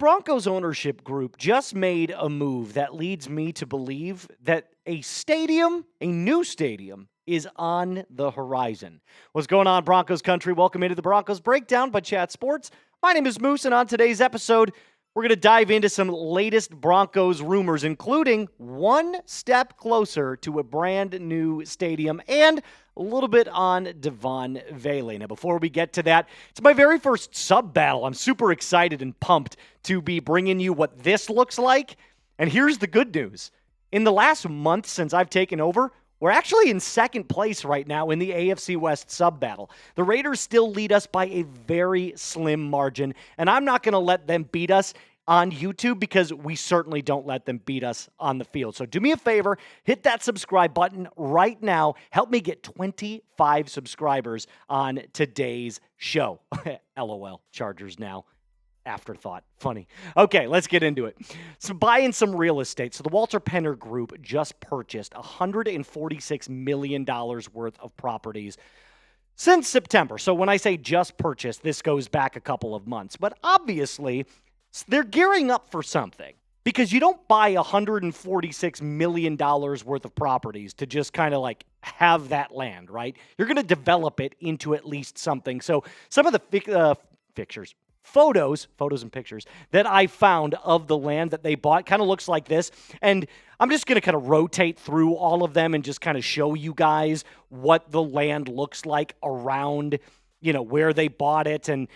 The Broncos ownership group just made a move that leads me to believe that a new stadium, is on the horizon. What's going on, Broncos country? Welcome into the Broncos Breakdown by Chat Sports. My name is Moose, and on today's episode, we're going to dive into some latest Broncos rumors, including one step closer to a brand new stadium and a little bit on Devaughn Vele. Now, before we get to that, it's my very first sub battle. I'm super excited and pumped to be bringing you what this looks like. And here's the good news. In the last month since I've taken over, we're actually in second place right now in the AFC West Sub battle. The Raiders still lead us by a very slim margin, and I'm not going to let them beat us on YouTube because we certainly don't let them beat us on the field. So do me a favor, hit that subscribe button right now. Help me get 25 subscribers on today's show. LOL, Chargers now. Afterthought. Funny. Okay, let's get into it. So buying some real estate. So the Walter Penner Group just purchased $146 million worth of properties since September. So when I say just purchased, this goes back a couple of months. But obviously, they're gearing up for something. Because you don't buy $146 million worth of properties to just kind of like have that land, right? You're going to develop it into at least something. So some of the photos and pictures that I found of the land that they bought kind of looks like this. And I'm just going to kind of rotate through all of them and just kind of show you guys what the land looks like around, where they bought it. And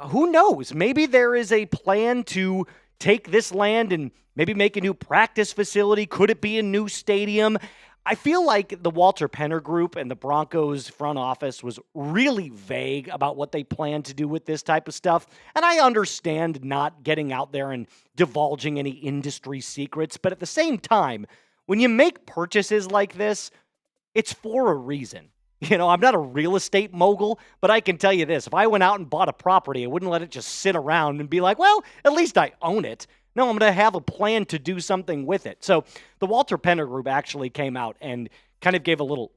who knows, maybe there is a plan to take this land and maybe make a new practice facility. Could it be a new stadium? I feel like the Walter Penner Group and the Broncos front office was really vague about what they plan to do with this type of stuff. And I understand not getting out there and divulging any industry secrets. But at the same time, when you make purchases like this, it's for a reason. I'm not a real estate mogul, but I can tell you this. If I went out and bought a property, I wouldn't let it just sit around and be like, well, at least I own it. No, I'm going to have a plan to do something with it. So the Walter Penner Group actually came out and kind of gave a little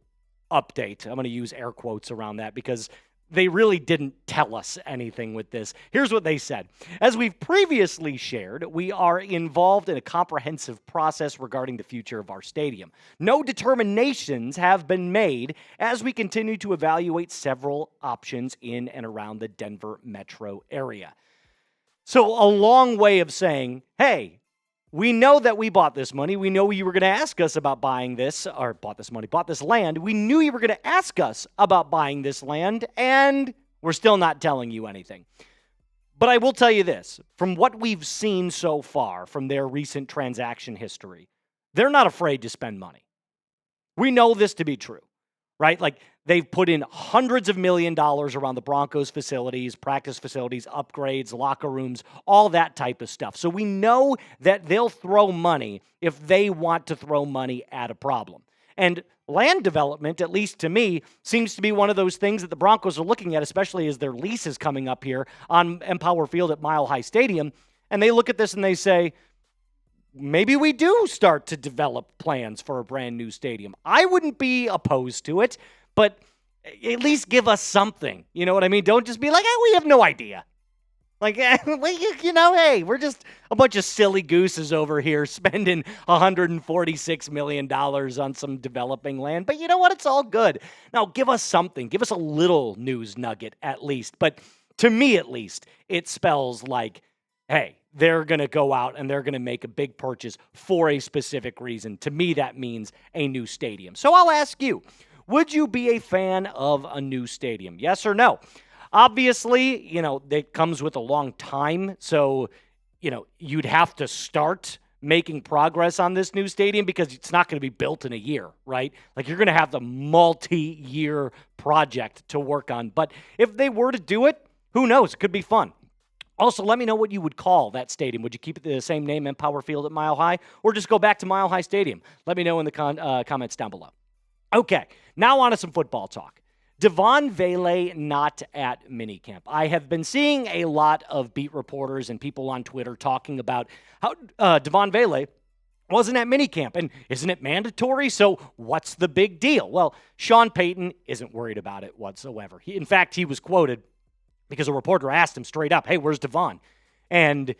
update. I'm going to use air quotes around that because they really didn't tell us anything with this. Here's what they said. As we've previously shared, we are involved in a comprehensive process regarding the future of our stadium. No determinations have been made as we continue to evaluate several options in and around the Denver metro area. So a long way of saying, hey, we know that we bought this money. We know you were going to ask us about buying this, or bought this land. We knew you were going to ask us about buying this land, and we're still not telling you anything. But I will tell you this, from what we've seen so far from their recent transaction history, they're not afraid to spend money. We know this to be true, right? Like, they've put in hundreds of million dollars around the Broncos facilities, practice facilities, upgrades, locker rooms, all that type of stuff. So we know that they'll throw money if they want to throw money at a problem. And land development, at least to me, seems to be one of those things that the Broncos are looking at, especially as their lease is coming up here on Empower Field at Mile High Stadium. And they look at this and they say, maybe we do start to develop plans for a brand new stadium. I wouldn't be opposed to it. But at least give us something. You know what I mean? Don't just be like, hey, we have no idea. Like, hey, we're just a bunch of silly gooses over here spending $146 million on some developing land. But you know what? It's all good. Now, give us something. Give us a little news nugget at least. But to me, at least, it spells like, hey, they're going to go out and they're going to make a big purchase for a specific reason. To me, that means a new stadium. So I'll ask you, would you be a fan of a new stadium? Yes or no? Obviously, it comes with a long time. So, you'd have to start making progress on this new stadium because it's not going to be built in a year, right? Like, you're going to have the multi-year project to work on. But if they were to do it, who knows? It could be fun. Also, let me know what you would call that stadium. Would you keep it the same name, Empower Field at Mile High, or just go back to Mile High Stadium? Let me know in the comments down below. Okay, now on to some football talk. Devaughn Vele not at Minicamp. I have been seeing a lot of beat reporters and people on Twitter talking about how Devaughn Vele wasn't at Minicamp, and isn't it mandatory? So what's the big deal? Well, Sean Payton isn't worried about it whatsoever. In fact, he was quoted because a reporter asked him straight up, hey, where's Devaughn? And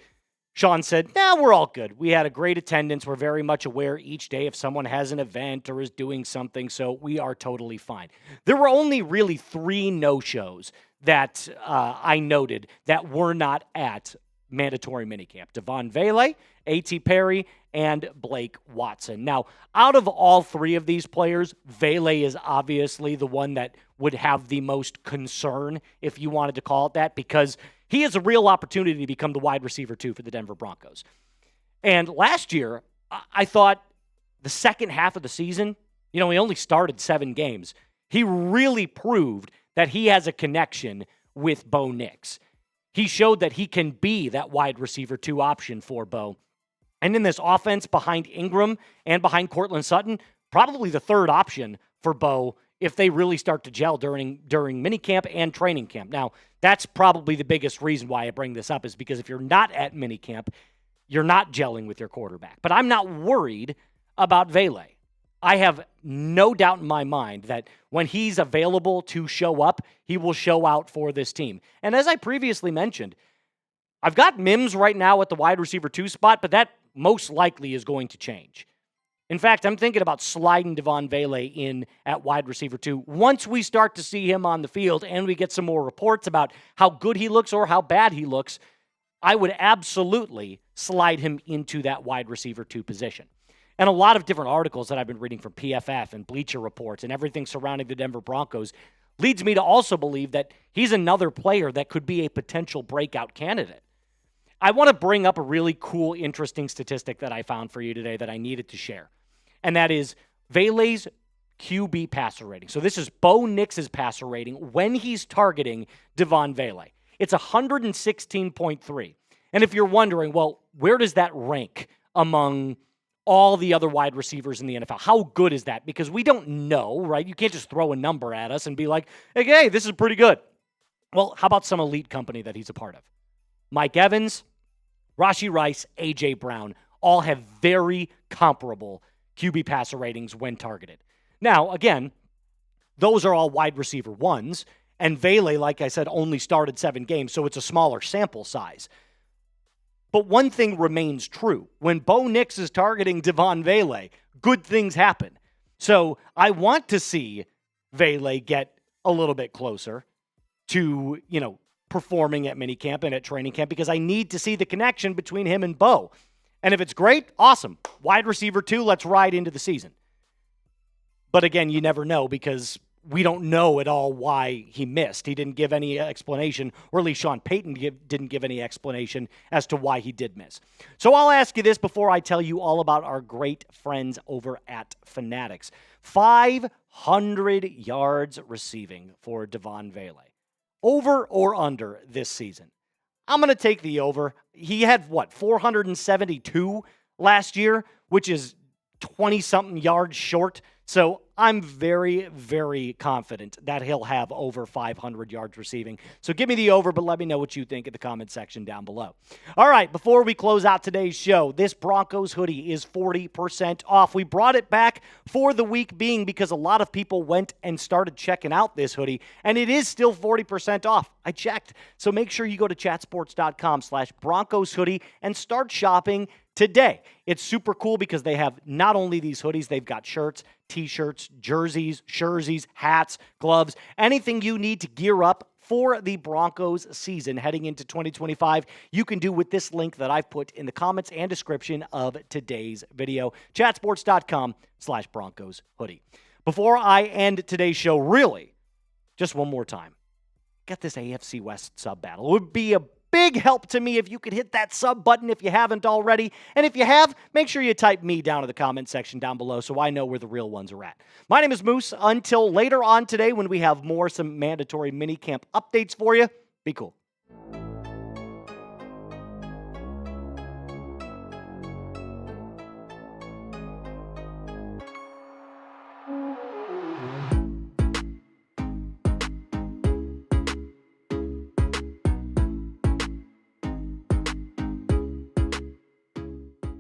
Sean said, nah, we're all good. We had a great attendance. We're very much aware each day if someone has an event or is doing something, so we are totally fine. There were only really 3 no-shows that I noted that were not at mandatory minicamp. Devaughn Vele, A.T. Perry, and Blake Watson. Now, out of all 3 of these players, Vele is obviously the one that would have the most concern, if you wanted to call it that, because he has a real opportunity to become the wide receiver 2 for the Denver Broncos. And last year, I thought the second half of the season, he only started 7 games. He really proved that he has a connection with Bo Nix. He showed that he can be that wide receiver 2 option for Bo. And in this offense behind Ingram and behind Cortland Sutton, probably the 3rd option for Bo if they really start to gel during minicamp and training camp. Now, that's probably the biggest reason why I bring this up is because if you're not at minicamp, you're not gelling with your quarterback. But I'm not worried about Vele. I have no doubt in my mind that when he's available to show up, he will show out for this team. And as I previously mentioned, I've got Mims right now at the wide receiver 2 spot, but that most likely is going to change. In fact, I'm thinking about sliding Devaughn Vele in at wide receiver 2 once we start to see him on the field and we get some more reports about how good he looks or how bad he looks. I would absolutely slide him into that wide receiver 2 position. And a lot of different articles that I've been reading from PFF and Bleacher Reports and everything surrounding the Denver Broncos leads me to also believe that he's another player that could be a potential breakout candidate. I want to bring up a really cool, interesting statistic that I found for you today that I needed to share. And that is Vele's QB passer rating. So this is Bo Nix's passer rating when he's targeting Devaughn Vele. It's 116.3. And if you're wondering, well, where does that rank among all the other wide receivers in the NFL? How good is that? Because we don't know, right? You can't just throw a number at us and be like, hey, this is pretty good. Well, how about some elite company that he's a part of? Mike Evans, Rashee Rice, A.J. Brown all have very comparable QB passer ratings when targeted. Now, again, those are all wide receiver 1s, and Vele, like I said, only started 7 games, so it's a smaller sample size. But one thing remains true. When Bo Nix is targeting Devaughn Vele, good things happen. So I want to see Vele get a little bit closer to, performing at minicamp and at training camp because I need to see the connection between him and Bo. And if it's great, awesome. Wide receiver 2, let's ride into the season. But again, you never know because we don't know at all why he missed. He didn't give any explanation, or at least Sean Payton didn't give any explanation as to why he did miss. So I'll ask you this before I tell you all about our great friends over at Fanatics. 500 yards receiving for Devaughn Vele. Over or under this season? I'm going to take the over. He had, 472 last year, which is 20-something yards short. So I'm very, very confident that he'll have over 500 yards receiving. So give me the over, but let me know what you think in the comment section down below. All right, before we close out today's show, this Broncos hoodie is 40% off. We brought it back for the week being because a lot of people went and started checking out this hoodie, and it is still 40% off. I checked. So make sure you go to chatsports.com/Broncos hoodie and start shopping today. It's super cool because they have not only these hoodies, they've got shirts, t-shirts, jerseys, jerseys, hats, gloves, anything you need to gear up for the Broncos season heading into 2025, you can do with this link that I've put in the comments and description of today's video, chatsports.com/Broncos hoodie. Before I end today's show, really, just one more time, get this AFC West Sub battle. It would be a big help to me if you could hit that sub button if you haven't already. And if you have, make sure you type me down in the comment section down below so I know where the real ones are at. My name is Moose. Until later on today when we have some mandatory minicamp updates for you, be cool.